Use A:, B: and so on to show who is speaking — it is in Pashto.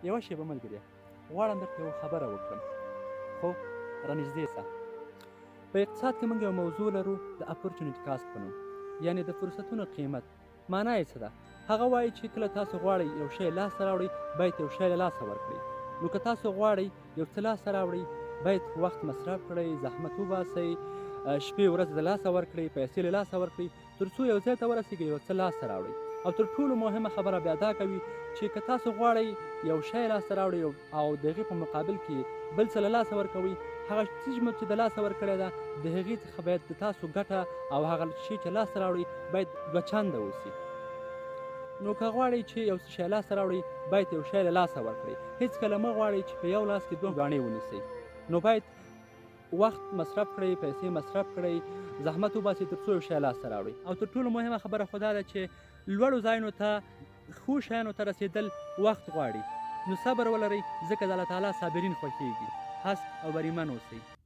A: یوه شېبه ملګریه، غواړم درته یوه خبره وکړم، خو رانږدې شه. په اقتصاد کې موږ یو موضوع لرو د اپورچونیټي کاست په نوم، یعنې د فرصتونو قیمت. معنا یې څه ده؟ هغه وایي چې کله تاسو غواړئ یو شی لاسته راوړئ باید یو شی له لاسه ورکړئ. نو که تاسو غواړئ یو څه لاسته راوړئ باید وخت مصرف کړئ، زحمت وباسئ، شپې ورځې د لاسه ورکړئ، پیسې له لاسه ورکړئ، تر څو یو ځای ته ورسېږئ یو څه لاسته راوړئ. او تر ټولو مهمه خبره بیا دا کوي چې که تاسو غواړئ یو شی لاسته راوړئ او د هغې په مقابل کې بل څه له لاسه ورکوئ، هغه څیز مو چې د لاسه ورکړی ده د هغې څخه باید د تاسو ګټه او هغه شی چې لاسته راوړئ باید دوه چنده اوسي. نو که غواړئ چې یو څه شی لاسته راوړئ باید یو شی له لاسه ورکړئ. هېڅکله مه غواړئ چې په یو لاس کې دوه ګاڼې ونیسئ. نو باید وخت مصرف کړئ، پیسې مصرف کړئ، زحمت وباسئ تر څو یو شی لاسته راوړئ. او تر ټولو مهمه خبره خو دا ده چې لوړو ځایونو ته ښو شیانو ته رسېدل وخت غواړي. نو صبر ولرئ ځکه د الله تعالی صابرین خوښیږي. هست او بریمن اوسئ.